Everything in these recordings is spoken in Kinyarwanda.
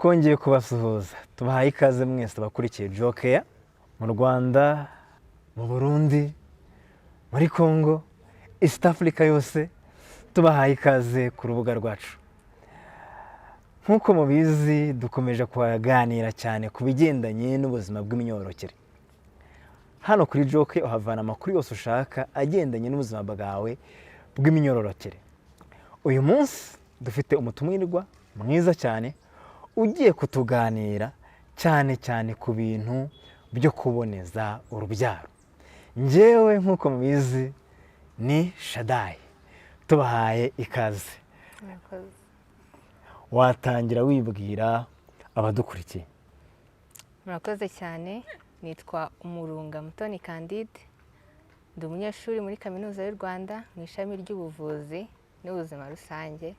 twongeye kubasuhuza tubahaye ikaze mwese abakurikiye Jokeya mu Rwanda, mu Burundi, muri Congo, East Africa yose, tubahaye ikaze ku rubuga rwacu. Nk'uko mubizi dukomeje kuganira cyane ku bigendanye n'ubuzima bw'imyororokere. Hano kuri Joke uhavana amakuru yose ushaka agendanye n'ubuzima bwawe bw'imyororokere. Uyu munsi dufite umutumirwa mwiza cyane ugiye kutuganira cyane ku bintu byo kuboneza urubyaro. Njyewe nk'uko mubizi ni Shadai, tubahaye ikaze. Watangira wibwira abadukurikiye. Murakoze cyane, nitwa Umurunga Mutoni Candide, ndi umunyeshuri muri Kaminuza y'u Rwanda mu ishami ry'ubuvuzi n'ubuzima rusange.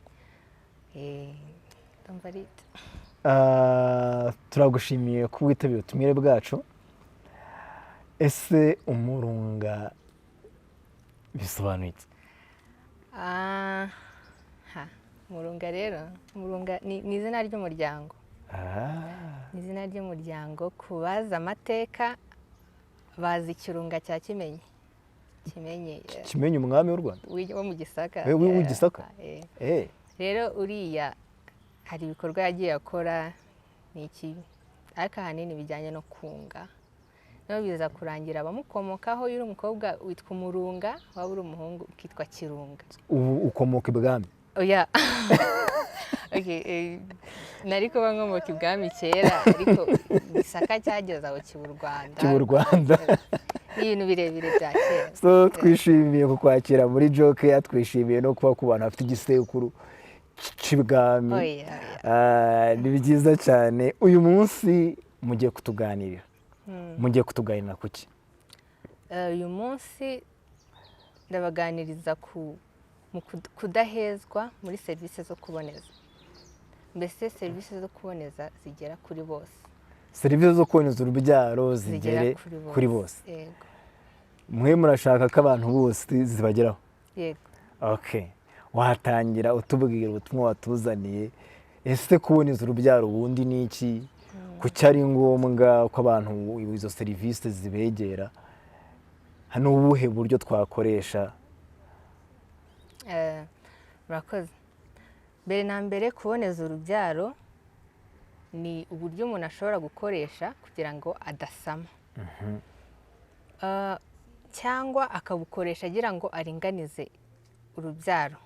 Turagushimiye ko witabiriye ubutumire bwacu. Ese umurunga bisobanuye iki? Umurunga rero, umurunga ni izina ry'umuryango. Ni izina ry'umuryango, ku bazi amateka bazi ikirunga cya Kimenyi. Kimenyi umwami w'u Rwanda? Wo mu Gisaka. W'igisaka? Rero uriya hari ibikorwa yagiye akora n'iki, ariko ahanini bijyanye no kunga. Naho biza kurangira abamukomokaho, iyo uri umukobwa witwa Umurunga, waba uri umuhungu ukitwa Kirunga. Ubu ukomoka ibwami? Oya. Nari kuba nkomoka ibwami kera, ariko Gisaka cyageze aho kiba u Rwanda. Kiba u Rwanda. Ni ibintu birebire bya kera. So twishimiye kukwakira muri Jokeya, twishimiye no kuba ku bantu bafite igisekuru cy'ibwami. Ni byiza cyane. Uyu munsi mugiye kutuganirira. Mugiye kutuganira kuki? Uyu munsi ndabaganiriza mu kudahezwa muri serivisi zo kuboneza. Mbese serivisi zo kuboneza zigera kuri bose. Serivisi zo kuboneza urubyaro zigere kuri bose. Yego. Mwe murashaka ko abantu bose zibageraho? Yego. Okay. Watangira utubwira ubutumwa watuzaniye. Ese kuboneza urubyaro ubundi ni iki? Kuki ari ngombwa ko abantu izo serivisi zibegera? Hano ubuhe buryo twakoresha? Murakoze. Mbere na mbere, kuboneza urubyaro ni uburyo umuntu ashobora gukoresha kugira ngo adasama. Cyangwa akabukoresha agira ngo aringanize urubyaro.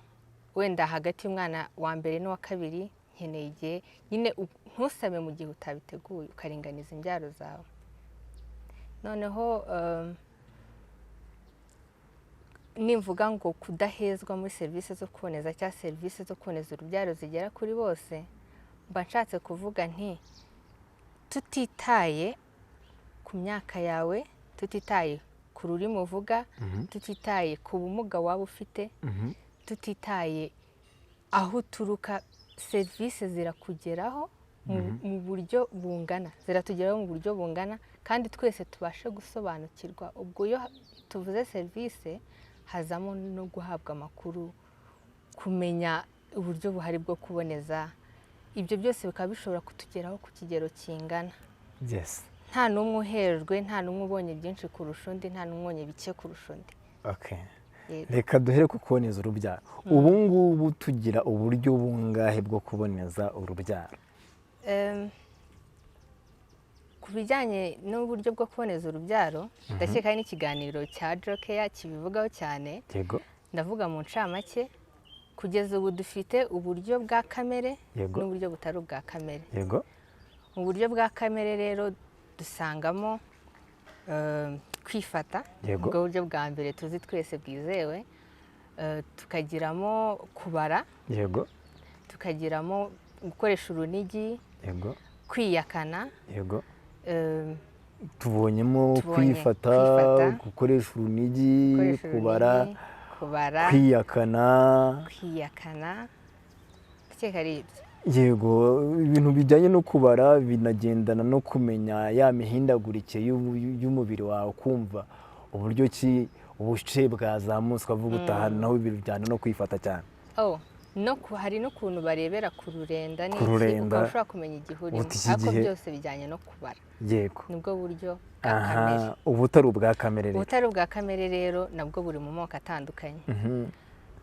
Wenda hagati y'umwana wa mbere n'uwa kabiri nkeneye igihe, nyine ntusame mu gihe utabiteguye, ukaringaniza imbyaro zawe. Noneho nimvuga ngo kudahezwa muri serivisi zo kuboneza cyangwa serivisi zo kuboneza urubyaro zigera kuri bose, mba nshatse kuvuga nti tutitaye ku myaka yawe, tutitaye ku rurimi uvuga, tutitaye ku bumuga waba ufite, tutitaye aho uturuka, serivisi zirakugeraho mu buryo bungana, ziratugeraho mu buryo bungana, kandi twese tubashe gusobanukirwa. Ubwo iyo tuvuze serivisi hazamo no guhabwa amakuru, kumenya uburyo buhari bwo kuboneza. Ibyo byose bikaba bishobora kutugeraho ku kigero kingana. Yes. Nta n'umwe uherejwe, nta n'umwe ubonye byinshi kurusha undi, nta n'umwe ubonye bike kurusha undi. Okay. Reka duhere ku kuboneza urubyaro. Ubu ngubu tugira uburyo bungahe bwo kuboneza urubyaro? Ku bijyanye n'uburyo bwo kuboneza urubyaro, ndakeka hari n'ikiganiro cya Jokeya kibivugaho cyane. Yego. Ndavuga mu ncamake, kugeza ubu dufite uburyo bwa kamere n'uburyo butari ubwa kamere. Yego. Mu buryo bwa kamere rero dusangamo kwifata, ubwo buryo bwa mbere tuzi twese bwizewe. Tukagiramo kubara. Yego. Tukagiramo gukoresha urunigi. Yego. Kwiyakana. Yego. Tubonyemo kwifata, gukoresha urunigi, kubara, kwiyakana. Ndakeka ari ibyo. Yego, ibintu bijyanye no kubara binagendana no kumenya ya mihindagurike y'umubiri wawe, kumva uburyo ki ubushe bwazamutse, ukavuga utaha naho ibintu bijyana no kwifata cyane. hari n'ukuntu barebera ku rurenda Ku rurenda. ukaba ushobora kumenya igihe urimo, Uti iki ariko gihe- byose bijyanye no kubara, yego. nibwo buryo bwa kamere. Aha, ubutari ubwa kamere rero. ubutari ubwa kamere rero nabwo buri mu moko atandukanye.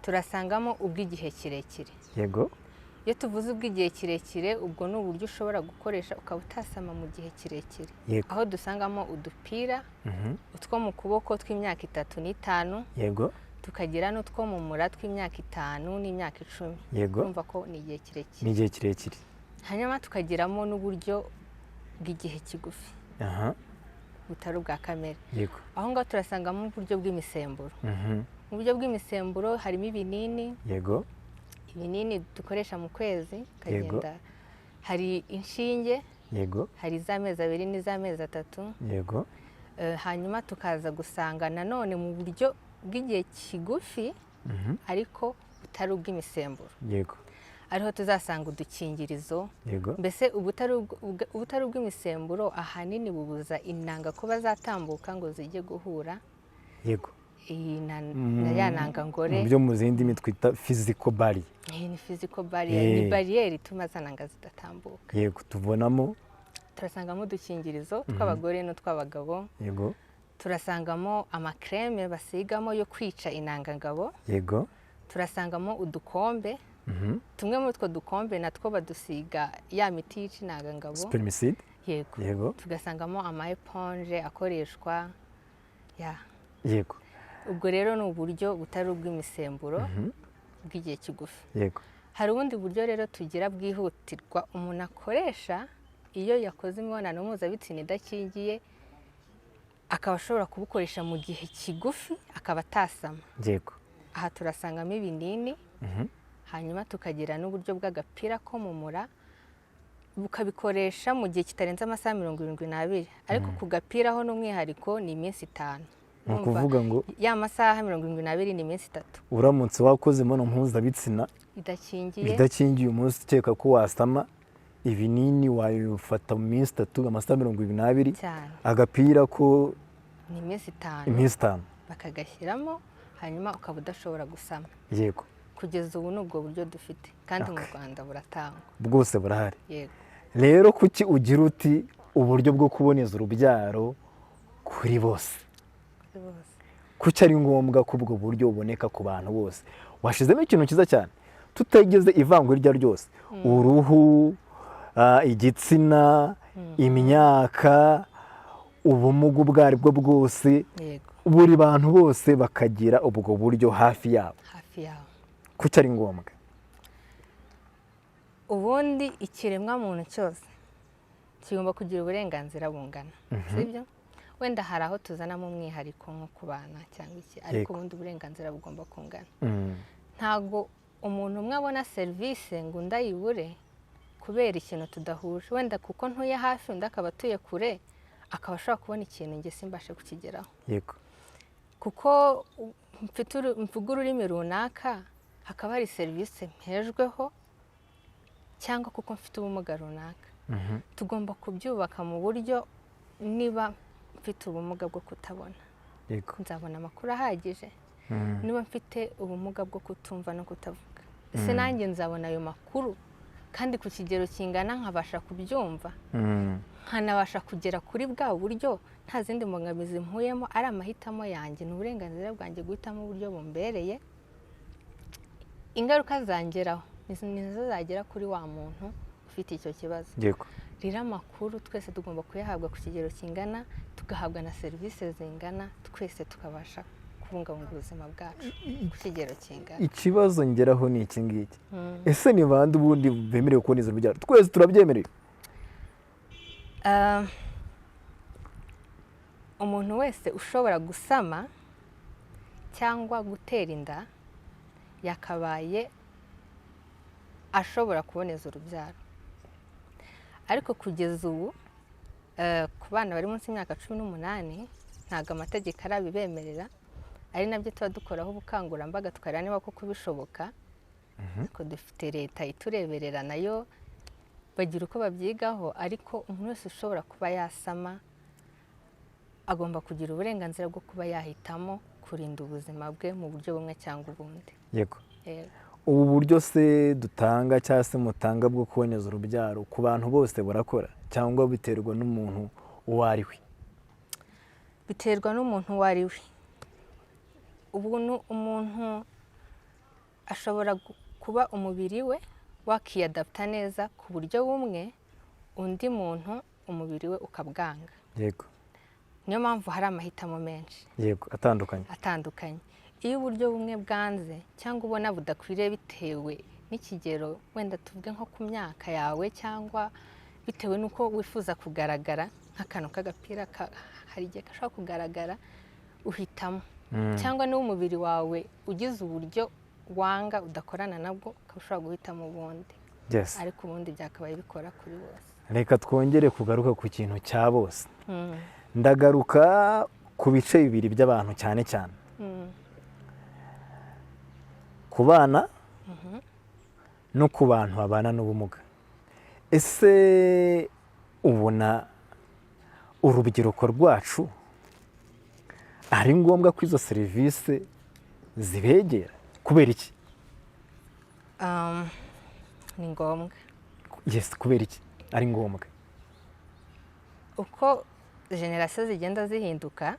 turasangamo ubw'igihe kirekire. Yego. Iyo tuvuze ubw'igihe kirekire, ubwo ni uburyo ushobora gukoresha ukaba utasama mu gihe kirekire. Yego. Aho dusangamo udupira, utwo mu kuboko tw'imyaka 3 n'5, Yego. tukagira n'utwo mu mura tw'imyaka 5 n'imyaka 10. Yego. Urumva ko ni igihe kirekire. Ni igihe kirekire. Hanyuma tukagiramo n'uburyo bw'igihe kigufi, Aha. butari ubwa kamere. Yego. Aho ngaho turasangamo uburyo bw'imisemburo. Mu buryo bw'imisemburo harimo ibinini, Yego. ibinini dukoresha mu kwezi, Yego. kagenda hari inshinge, Yego. hari iz'amezi 2 n'iz'amezi 3. Yego. Hanyuma tukaza gusanga nanone mu buryo bw'igihe kigufi ariko butari ubw'imisemburo, Yego. ariho tuzasanga udukingirizo. Yego. Mbese ubutari ubw'imisemburo ahanini bubuza intanga kuba zatambuka ngo zijye guhura Yego. na ya ntangangore. Mu byo mu zindi ndimi twita physical barrier. Ni physical barrier, ni bariyeri ituma za ntanga zidatambuka. Yego, tubonamo. Turasangamo udukingirizo tw'abagore n'utw'abagabo. Yego. Turasangamo amakreme basigamo yo kwica intangangabo. Yego. Turasangamo udukombe. Tumwe muri utwo dukombe natwo badusiga ya miti yica intangangabo. Spermicide. Yego. Yego. Tugasangamo ama eponge akoreshwa. Yego. Ubwo rero ni uburyo butari ubw'imisemburo bw'igihe kigufi. Yego. Hari ubundi buryo rero tugira bwihutirwa umuntu akoresha iyo yakoze imibonano mpuzabitsina idakingiye, akaba ashobora kubukoresha mu gihe kigufi akaba atasama. Yego. Aha turasangamo ibinini, hanyuma tukagira n'uburyo bw'agapira ko mu mura, bukabikoresha mu gihe kitarenze amasaha 72, ariko ku gapira ho n'umwihariko ni iminsi 5. Ni ukuvuga ngo ya masaha 72 ni iminsi 3. uramutse wakoze imibonano mpuzabitsina idakingiye umunsi ukeka ko wasama, ibinini wabifata mu minsi 3, amasaha 72, agapira ko ni iminsi 5. iminsi 5 bakagashyiramo, hanyuma ukaba udashobora gusama. Yego. Kugeza ubu ni ubwo buryo dufite, kandi mu Rwanda buratangwa. Bwose burahari. Yego. Rero kuki ugira uti uburyo bwo kuboneza urubyaro kuri bose? Kuki ari ngombwa ko ubwo buryo buboneka ku bantu bose? Washizemo ikintu cyiza cyane, tutageze ivangura iryo ryose. Uruhu, igitsina, imyaka, ubumuga ubwo ari bwo bwose. Yego. Buri bantu bose bakagira ubwo buryo hafi yabo. Kuki ari ngombwa? Ubundi ikiremwa muntu cyose kigomba kugira uburenganzira bungana, sibyo? Wenda hari aho tuzanamo umwihariko nko ku bana cyangwa iki, ariko ubundi uburenganzira bugomba kungana. Ntago umuntu umwe abona serivisi ngo ndayibure kubera ikintu tudahuje, wenda kuko ntuye hafi undi akaba atuye kure, akaba ashobora kubona ikintu nge simbashe kukigeraho. Yego. Kuko mvuga ururimi runaka, hakaba hari serivisi mpejweho, cyangwa kuko mfite ubumuga runaka. Tugomba kubyubaka mu buryo niba mfite ubumuga bwo kutabona, nzabona amakuru ahagije. Niba mfite ubumuga bwo kutumva no kutavuga, ese nanjye nzabona ayo makuru, kandi ku kigero kingana nkabasha kubyumva, nkanabasha kugera kuri bwa buryo nta zindi mbogamizi mpuyemo, ari amahitamo yanjye, ni uburenganzira bwanjye guhitamo uburyo bumbereye. Ingaruka zangeraho nizo zagera kuri wa muntu ufite icyo kibazo. Yego. Rero amakuru twese tugomba kuyahabwa ku kigero kingana, tugahabwa na serivisi zingana, twese tukabasha kubungabunga ubuzima bwacu ku kigero kingana. Ikibazo ngeraho ni iki ngiki. Ese ni bande ubundi bemerewe kuboneza urubyaro? Twese turabyemerewe? Umuntu wese ushobora gusama cyangwa gutera inda yakabaye ashobora kuboneza urubyaro, ariko kugeza ubu ku bana bari munsi y'imyaka 18 ntabwo amategeko arabibemerera, ari nabyo tuba dukoraho ubukangurambaga tukareba niba koko bishoboka. Ko dufite leta itureberera nayo bagira uko babyigaho, ariko umuntu wese ushobora kuba yasama agomba kugira uburenganzira bwo kuba yahitamo kurinda ubuzima bwe mu buryo bumwe cyangwa ubundi. Yego. ubu buryo se dutanga cyangwa se mutanga bwo kuboneza urubyaro ku bantu bose burakora cyangwa biterwa n'umuntu uwo ari we? Biterwa n'umuntu uwo ari we. Umuntu ashobora kuba umubiri we wakiyadapta neza ku buryo bumwe, undi muntu umubiri we ukabwanga. Yego. Niyo mpamvu hari amahitamo menshi. Yego, atandukanye. Iyo uburyo bumwe bwanze cyangwa ubona budakwiriye bitewe n'ikigero, wenda tuvuge nko ku myaka yawe cyangwa bitewe n'uko wifuza kugaragara, nk'akantu k'agapira hari igihe gashobora kugaragara, uhitamo. Cyangwa niba umubiri wawe ugize uburyo wanga udakorana nabwo, ukaba ushobora guhitamo ubundi. Ariko ubundi byakabaye bikora kuri bose. Reka twongere kugaruka ku kintu cya bose. Ndagaruka ku bice bibiri by'abantu cyane cyane, ku bana no ku bantu babana n'ubumuga. Ese ubona urubyiruko rwacu ari ngombwa ko izo serivisi zibegera? Kubera iki? Ni ngombwa. Kubera iki ari ngombwa? Uko generasiyo zigenda zihinduka,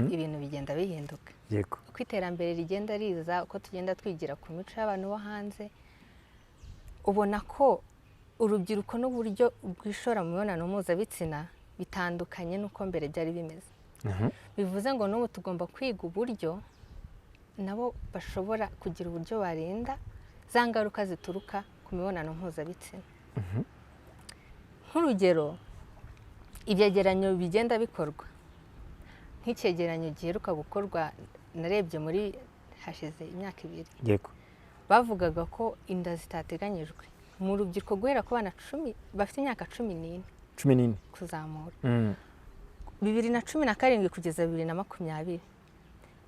ibintu bigenda bihinduka. Yego. Uko iterambere rigenda riza, uko tugenda twigira ku mico y'abantu bo hanze, ubona ko urubyiruko n'uburyo rwishora mu mibonano mpuzabitsina bitandukanye n'uko mbere byari bimeze. Bivuze ngo n'ubu tugomba kwiga uburyo nabo bashobora kugira uburyo barinda za ngaruka zituruka ku mibonano mpuzabitsina. Nk'urugero, ibyegeranyo bigenda bikorwa, nk'icyegeranyo giheruka gukorwa narebye muri hashize imyaka 2. Yego. Bavugaga ko inda zitateganyijwe mu rubyiruko guhera ku bana 10 bafite imyaka 14 kuzamura. 2017 kugeza 2020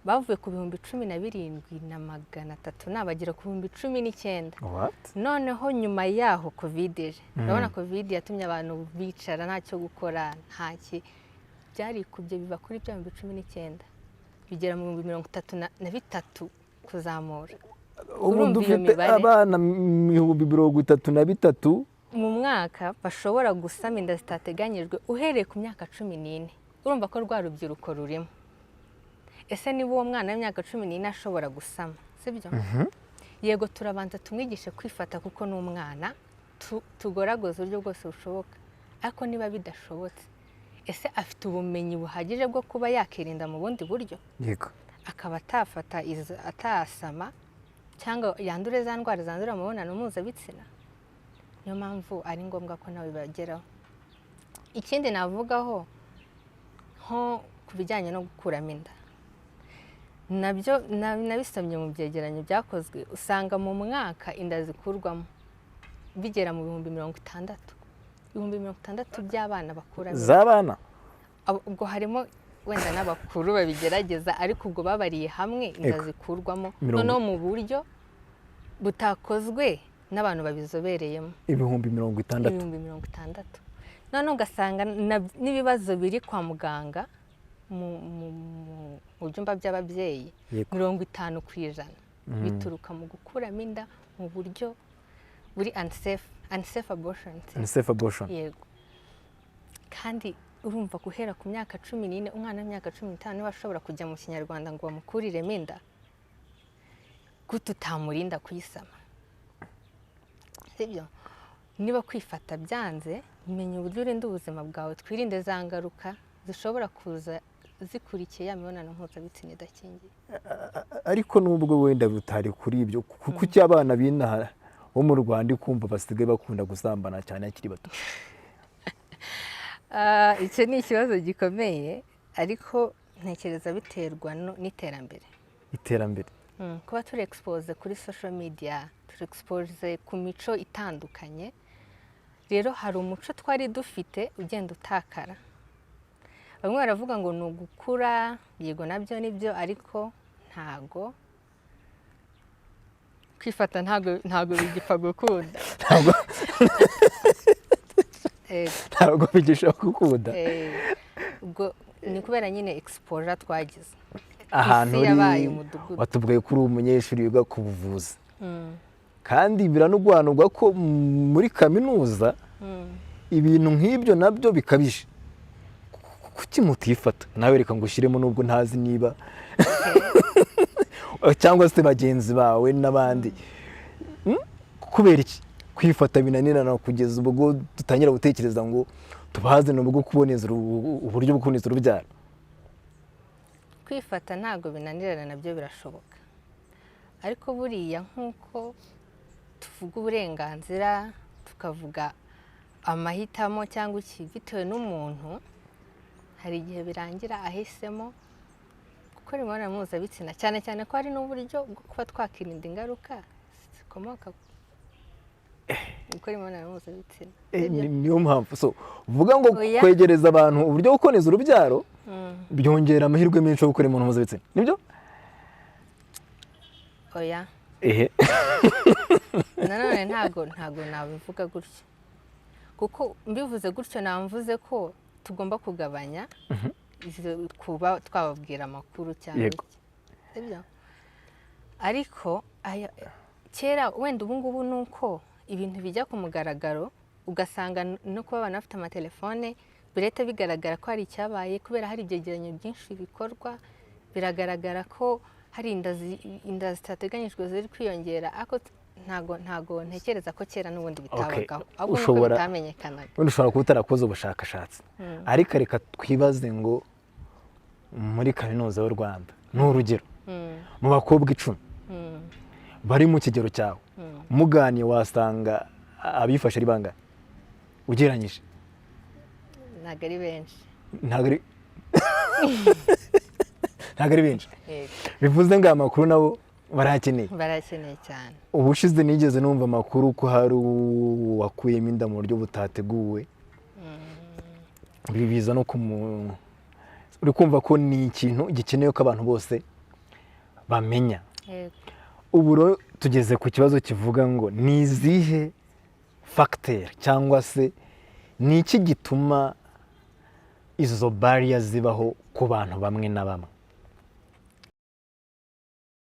bavuye ku 17,300 nabagera ku 19,000. Noneho nyuma yaho covid ije, urabona covid yatumye abantu bicara ntacyo gukora, ntaki byarikubye biva kuri 19,000 bigera mu 33 kuzamura. Ubu dufite abana 33,000 mu mwaka bashobora gusama inda zitateganyijwe uhereye ku myaka 14. Urumva ko rwa rubyiruko rurimo. Ese niba uwo mwana w'imyaka 14 ashobora gusama, sibyo? Yego, turabanza tumwigishe kwifata kuko n'umwana, tugoragoza uburyo bwose bushoboka. Ariko niba bidashobotse, ese afite ubumenyi buhagije bwo kuba yakirinda mu bundi buryo? Yego. Akaba atafata atasama cyangwa yandure za ndwara zandura mu mibonano mpuzabitsina. Niyo mpamvu ari ngombwa ko nawe bageraho. Ikindi navugaho nko ku bijyanye no gukuramo inda, nabyo nabisomye mu byegeranyo byakozwe, usanga mu mwaka inda zikurwamo bigera mu 60,000. 60,000 by'abana bakuramo. Z'abana? Ubwo harimo wenda n'abakuru babigerageza, ariko ubwo babariye hamwe inda zikurwamo noneho mu buryo butakozwe n'abantu babizobereyemo. 60,000. None ugasanga n'ibibazo biri kwa muganga mu byumba by'ababyeyi 50% bituruka mu gukuramo inda mu buryo buri unsafe abortion. Yego. Kandi urumva guhera ku myaka 14, umwana w'imyaka 15 niba ashobora kujya mu Kinyarwanda ngo bamukuriremo inda, gute utamurinda kuyisama? Sibyo? Niba kwifata byanze, menya uburyo urinda ubuzima bwawe, twirinde za ngaruka zishobora kuza zikurikiye ya mibonano mpuzabitsina idakingiye. Ariko nubwo wenda butari kuri ibyo, kuko cy'abana binaha bo mu Rwanda ikumva basigaye bakunda gusambana cyane akiri bato. Icyo ni ikibazo gikomeye, ariko ntekereza biterwa n'iterambere. Kuba turi expose kuri social media, turi expose ku mico itandukanye, rero hari umuco twari dufite ugenda utakara. Bamwe baravuga ngo ni ugukura, yego nabyo nibyo, ariko ntago kwifata ntago bigipfa gukunda. Ntago bigisha gukunda. Ubwo ni kubera nyine exposure twagize. Ahantu watubwiye kuri umunyeshuri wiga ku buvuzi. kandi biranugwanurwa ko muri kaminuza ibintu nk'ibyo nabyo bikabije. Kuki mutifata nawe, reka ngushyiremo nubwo ntazi niba cyangwa se bagenzi bawe n'abandi, kubera iki kwifata binanirana kugeza ubwo dutangira gutekereza ngo tubaze nubwo kuboneza uburyo bwo kuboneza urubyaro? Kwifata ntabwo binanirana, nabyo birashoboka, ariko buriya nk'uko tuvuga uburenganzira tukavuga amahitamo cyangwa iki bitewe n'umuntu, hari igihe birangira ahisemo gukora imibonano mpuzabitsina, cyane cyane ko hari n'uburyo bwo kuba twakirinda ingaruka zikomoka gukora imibonano mpuzabitsina. Niyo mpamvu uvuga ngo kwegereza abantu uburyo bwo kuboneza urubyaro byongera amahirwe menshi yo gukora imibonano mpuzabitsina, nibyo? Oya, nanone ntabwo nabivuga gutyo, kuko mbivuze gutyo namvuze ko tugomba kugabanya kuba twababwira amakuru cyane, sibyo? Ariko kera wenda ubu ngubu ni uko ibintu bijya ku mugaragaro, ugasanga no kuba abantu bafite amatelefone birahita bigaragara ko hari icyabaye, kubera hari ibyegeranyo byinshi bikorwa, biragaragara ko hari inda zitateganyijwe ziri kwiyongera, ariko ntago ntekereza ko kera n'ubundi bitabagaho, ahubwo nuko bitamenyekanaga. Wenda ushobora kuba utarakoze ubushakashatsi, ariko reka twibaze ngo muri kaminuza y'u Rwanda ni urugero, mu bakobwa 10 bari mu kigero cyawe, muganiye wasanga abifashe ari bangahe ugereranyije? Ntabwo ari benshi. Ntabwo ari benshi. Bivuze ngo amakuru nabo barakeneye cyane. Ubushize nigeze numva amakuru ko hari uwakuyemo inda mu buryo butateguwe, bibiza no uri kumva ko ni ikintu gikenewe ko abantu bose bamenya. Ubu tugeze ku kibazo kivuga ngo ni izihe facteur cyangwa se ni iki gituma izo barriers zibaho ku bantu bamwe na bamwe?